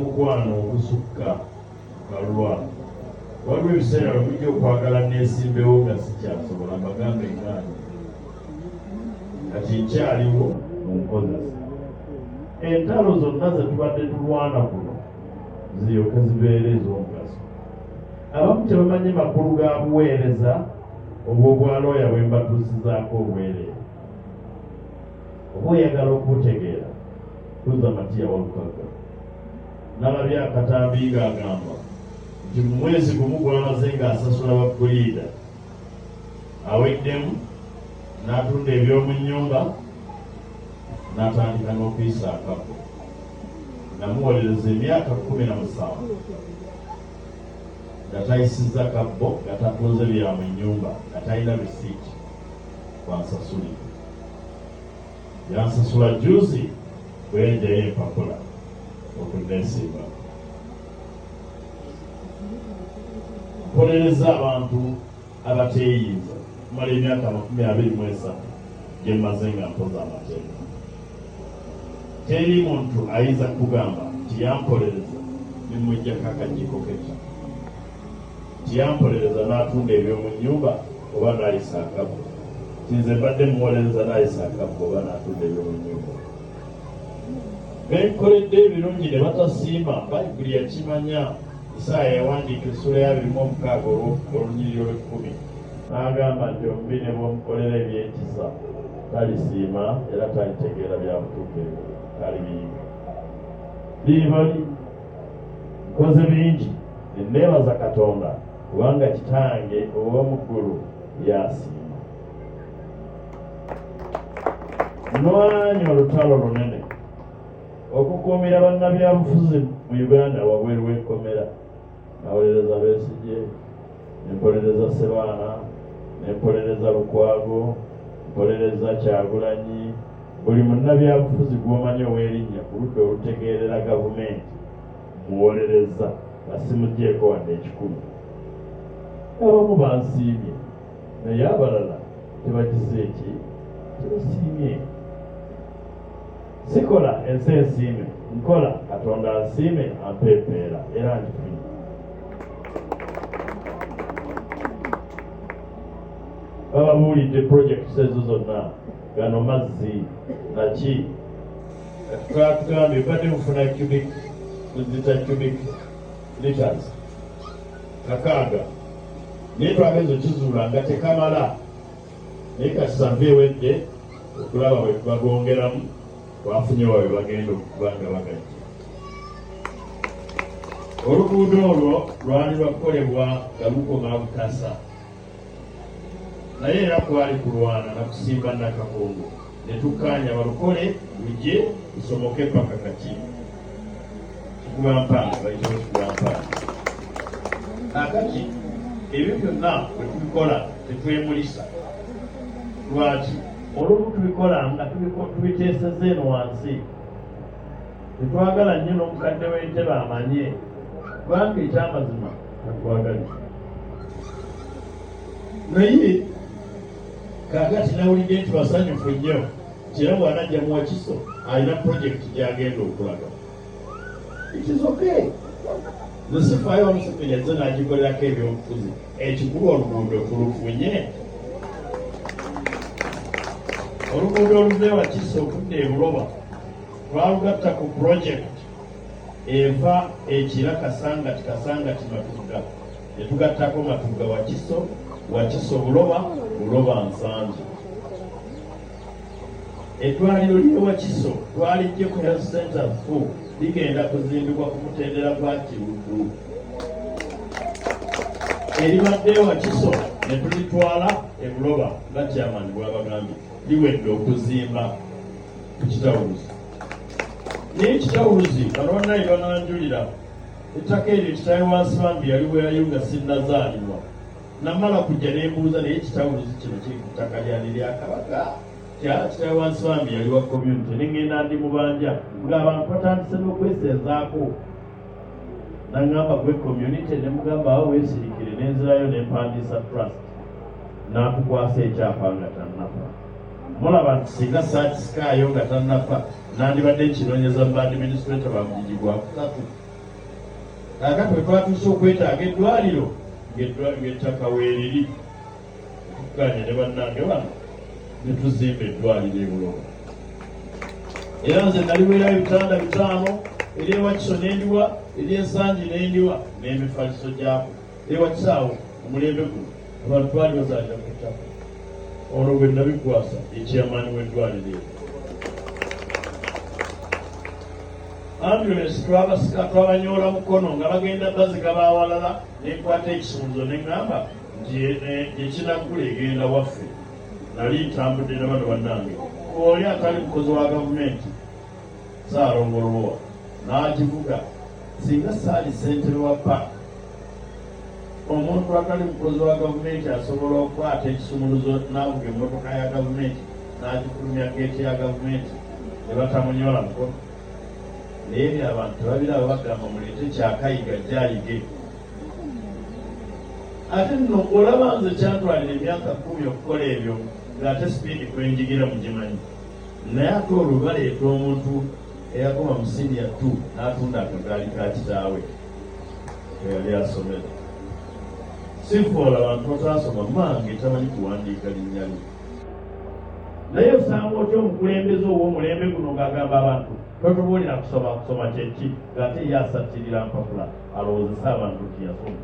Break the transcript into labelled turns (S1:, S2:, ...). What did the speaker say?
S1: Mukwano okusukka kalwa waliwo ebiseera bwemujja okwagala neesimbewo nga sikyasobola mbagambe engaani kati nkyaliwo mu nkozesa. Entalo zonna ze tubadde tulwana kuno ziryoke zibeere ez'omugaso. Abamu tebamanyi makulu ga buweereza obw'obwalooya bwe mbatuusizaako obwereere. Oba oyagala okubutegeera kuzza Matiya Walukaga. Nalabye akatambi ng'agamba nti mu mwezi gumu gwamaze ng'asasula bapuliida aweddemu n'atunda eby'omu nnyumba n'atandika n'okuyisa akabbo. Namuwolereza emyaka 17 nga tayisizza kabbo, nga tatunze bya mu nnyumba, nga talina risiiti kwansasulira. Yansasula juzi bwenjayo empapula okuneesimba. Mpolereza abantu abateeyinza kumala emyaka 23 gye mmaze nga mpoza amateeka. Teri muntu ayinza kugamba nti yampolereza nimujjako akajjiko ketta, nti yampolereza n'atunda eby'omu nnyumba oba n'ayisa akabbo. Nze mbadde muwolereza n'ayisa akabbo oba n'atunda eby'omu nnyumba. Benkoledde ebirungi ne batasiima, Bayibuli yakimanya. Isaaya yawandiika essula ya 26 olunyiriri olw'10 n'agamba nti omubi ne bw'omukolera ebyekisa talisiima era talitegeera bya butuukirivu talibiyiga. Biibali nkoze bingi neebaza Katonda kubanga kitange ow'omu ggulu yasiima. Nwanye olutalo lunene okukuumira bannabyabufuzi mu Uganda wabweru w'enkomera. Nawolereza Besigye, nempolereza Sebaana, nempolereza Lukwago, mpolereza Kyagulanyi, buli munnabyabufuzi gw'omanyi ow'erinnya ku ludda olutegeerera gavumenti muwolereza nga simugyeko wadde ekikulu. Abamu bansiimye naye abalala tebagize eki tebasiimye. Sikola ensi ensiime, nkola Katonda ansiime ampeepeera era njifunye. Bababuulidde projekiti ezo zonna, gano mazzi naki twatugambye badde mufuna cubic liters 600 naye twageza okizuula nga tekamala, naye kasave ewedde okulaba bwe tubagongeramu twafunye wabe bagenda okuba nga bagajja. Oluguudo olwo lwali lwakolebwa nga lukoma butasa, naye era kwali kulwana na kusimba Nakakongo. Ne tukkaanya balukole lujje lusomoke paka kati Kikubampanga, bayitawo Kikubampanga. Akati ebyo byonna bwe tubikola tetwemulisa. Lwaki? Olumu tubikola nga tubiteeseza eno wansi. Tetwagala nnyo n'omukadde w'entebe amanye kubanga ekyamazima tatwagali. Naye kaakati nawulidde nti basanyufu nnyo kira bw'anajja mu Wakiso alina projekiti gy'agenda okulaga. It is okay. Nsifaayo omusipiri nze n'agikolerako ebyobufuzi. Ekikulu oluguudo tulufunye. Oluguudo oluva e Wakiso okudda e Buloba twalugatta ku projekiti eva ekira Kasangati Matugga ne tugattako Matugga Wakiso Buloba Nsanje. Eddwaliro ly'e Wakiso twalijjeko Health Center 4 ligenda kuzimbibwa ku mutendera gwa Kirudu. Eribadde e Wakiso ne tulitwala e Buloba nga chairman bw'abagambye liwedde okuzimba ku kitawuluzi. Naye kitawuluzi balwannayi bananjulira ettaka eryo kitaawe wansi bambi yali bweyayo nga sinnazaalibwa. Namala kujja neembuuza naye kitawuluzi kino kiri ku ttaka lyani lya Kabaka. Kitaawe wansi bambi yali wa community nengenda ndi mubanja ng'abantu batandise n'okwesenzaako. Nangamba gwe community ne mugamba awo weesirikire nenzirayo nempandiisa trust. N'atukwasa ekyapa nga tannafa. Mulaba nti singa saakisikaayo nga tannafa nandibadde nkinoonyeza mu administrator bamugigi gwa kusatu kakati bwe twatuuse okwetaaga eddwaliro ng'ettaka weeriri tukukanye ne bannange bano ne tuzimba eddwaliro e Buloba. Era nze naliweerayo ebitanda 5 eri ewakiso n'endiwa eri ensangi n'endiwa n'emifaliso gyako ewakisaawo omulembe guno abantu twali bazaalira ku ttaka. Ono bwe nabikwasa ekyamaani w'eddwaliro eryo. Ambulance twabanyoola mukono nga bagenda bazigaba awalala nenkwata ekisunzo neŋŋamba nti ekinaggula egenda waffe. Nali ntambudde ne bano bannange oli atali mukozi wa gavumenti Saalongolowa n'agivuga singa saali ssentebe wa paaka. Omuntu atali mukozi wa gavumenti asobola okukwata ekisumuluzo n'avuga emmotoka ya gavumenti n'agifulumya geeti ya gavumenti ne batamunyola mukono. Naye ebyo abantu tebabiraba bagamba muleete kyakayiga gyayige. Ate nno olaba nze kyantwalira emyaka 10 okukola ebyo ng'ate sipiidi kwenjigira mugimanyi. Naye ate olwo baleeta omuntu eyakoma mu senior 2 n'atunda akagaali ka kitaawe eyali asomera. Sifuola abantu bataasoma mange tamanyi kuwandiika linnya lye. Naye osanga otya omukulembeze ow'omulembe guno ng'agamba abantu totubuulira kusoma kyeki ng'ate ye asattirira mpapula alowoozesa abantu nti yasoma.